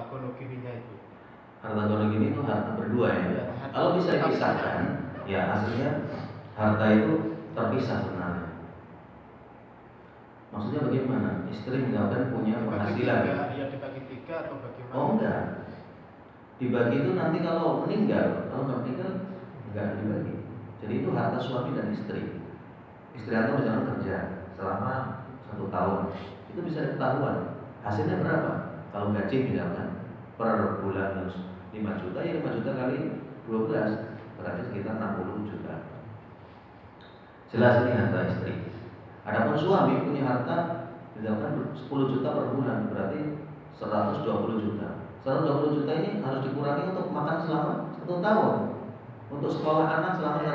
gonogininya itu. Harta gonogini itu harta berdua ya. Kalau bisa dipisahkan, ya hasilnya harta itu terpisah sebenarnya. Maksudnya bagaimana? Istri misalkan punya penghasilan. Iya, dibagi tiga atau bagaimana? Oh enggak. Dibagi itu nanti kalau meninggal, kalau nggak meninggal enggak dibagi. Jadi itu harta suami dan istri. Istri atau misalnya kerja selama 1 tahun, itu bisa ketahuan hasilnya berapa. Kalau gaji misalkan per bulan harus 5 juta, ya 5 juta kali 12 berarti sekitar 60 juta. Jelas ini harta istri. Adapun suami punya harta misalkan 10 juta per bulan, berarti 120 juta. 120 juta ini harus dikurangi untuk makan selama 1 tahun, untuk sekolah anak selama 1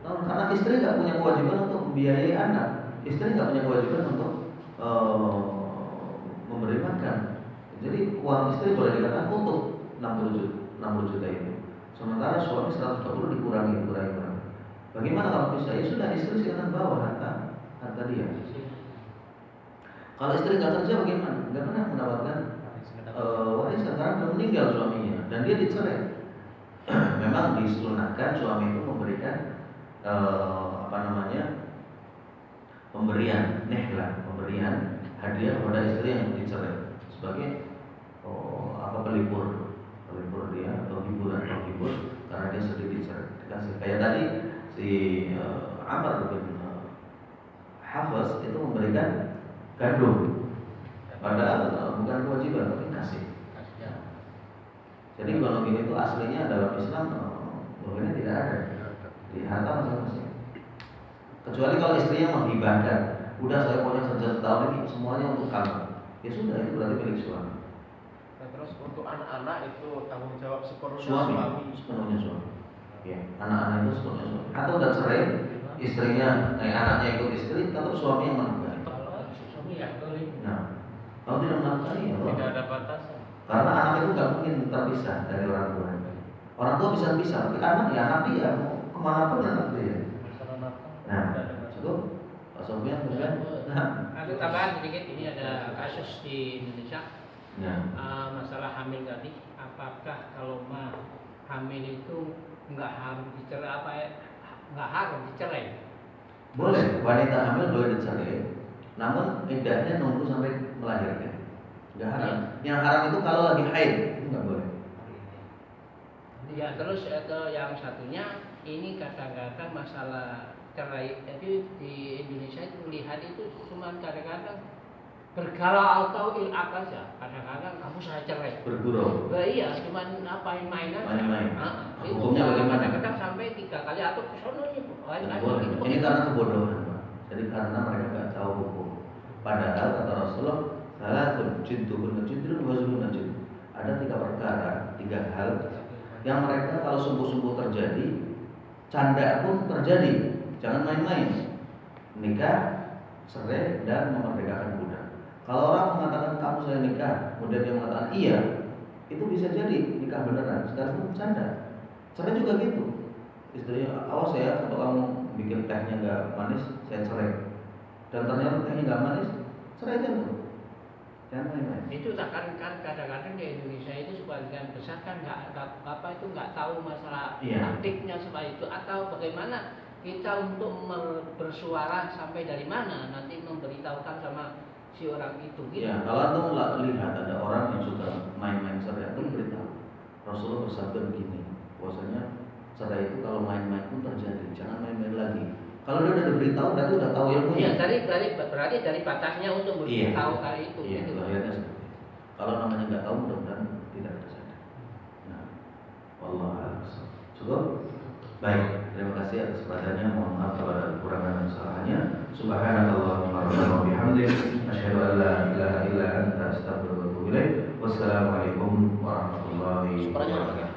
tahun. Karena istri nggak punya kewajiban untuk membiayai anak, istri nggak punya kewajiban untuk memberi makan. Jadi uang istri boleh dikatakan untuk 60 juta itu. Sementara suami 120 dikurangi. Bagaimana kalau bisa? Ya sudah, istri silakan bawa harta dia. Kalau istri nggak kerja bagaimana? Nggak pernah mendapatkan warisan karena belum meninggal suaminya dan dia dicerai. Memang disunahkan suami itu memberikan pemberian nihlah, pemberian hadiah kepada istri yang dicerai sebagai pelipur dia atau hibur karena dia sedih dicerai. Dikasih kayak tadi si Amr bin Hafs itu memberikan gandum, padahal bukan kewajiban tapi kasih. Jadi kalau gini itu aslinya dalam Islam bahwanya tidak ada di harta masing-masing. Kecuali kalau istrinya menghibahkan, udah saya punya kerja setahun ini semuanya untuk kamu, ya sudah, itu berarti milik suami. Nah, terus untuk anak-anak itu tanggung jawab sepenuhnya sepenuhnya suami. Ya, anak-anak itu sepenuhnya suami. Atau udah cerai, istrinya, anaknya ikut istri, atau suami yang menafkahi. Nah, kalau tidak menafkahi, ya tidak ada batasan. Karena anak itu nggak mungkin terpisah dari orang tua. Orang tua bisa pisah, tapi anak ya anak dia, mau kemana pun anak dia. Nah, cukup. Pak Sofian, Ada tambahan sedikit, ini ada kasus di Indonesia. Masalah hamil tadi, apakah kalau hamil itu nggak harus dicerai nggak harus dicerai? Boleh, wanita hamil boleh dicerai, namun iddahnya nunggu sampai melahirkan. Nggak haram. Yang haram itu kalau lagi haid, itu nggak boleh. Ya, terus yang satunya ini kadang-kadang masalah cerai. Jadi di Indonesia itu melihat itu cuma kadang-kadang bergalau atau ilak aja. Kadang-kadang kamu saya cerai. Bergurau. Iya, cuma main-main aja. Main-main. Hukumnya bagaimana? Kadang-kadang sampai 3 kali atau ke sono itu. Ini karena kebodohan, Pak. Jadi karena mereka nggak tahu hukum. Padahal kata Rasulullah, salatun jidduhun jidrun wa zulun jid. Ada 3 perkara, 3 hal yang mereka kalau sungguh-sungguh terjadi, canda pun terjadi. Jangan main-main. Nikah, cerai, dan memerdekakan budak. Kalau orang mengatakan kamu saya nikah, kemudian dia mengatakan iya, itu bisa jadi nikah beneran. Sekarang itu canda. Cerai juga gitu. Istrinya, awas ya, kalau kamu bikin tehnya nggak manis, saya cerai. Dan ternyata tehnya nggak manis, cerai aja tuh. Jangan main-main. Itu kan kadang-kadang di Indonesia itu sebagian besar kan nggak tahu masalah taktiknya seperti itu, atau bagaimana kita untuk bersuara sampai dari mana nanti memberitahukan sama si orang itu gitu. Ya, kalau antum lihat ada orang yang suka main-main cerai, antum beritahu. Rasulullah bersabda begini, bahwasanya cerai itu kalau main-main pun terjadi, jangan main-main lagi. Kalau dia udah diberitahu, berarti udah tahu ilmunya. Iya, berarti dari batasnya untuk memberitahu kali itu. Iya, gitu. akhirnya seperti itu. Kalau namanya nggak tahu, mudah-mudahan tidak terjadi. Nah, wallahu a'lam. Cukup. Baik, terima kasih atas perhatiannya. Mohon maaf kalau ada kekurangan dan kesalahannya. Subhanakallahumma wa bihamdika, asyhadu an la ilaha illa anta, astaghfiruka wa atubu ilaik. Wassalamualaikum warahmatullahi wabarakatuh.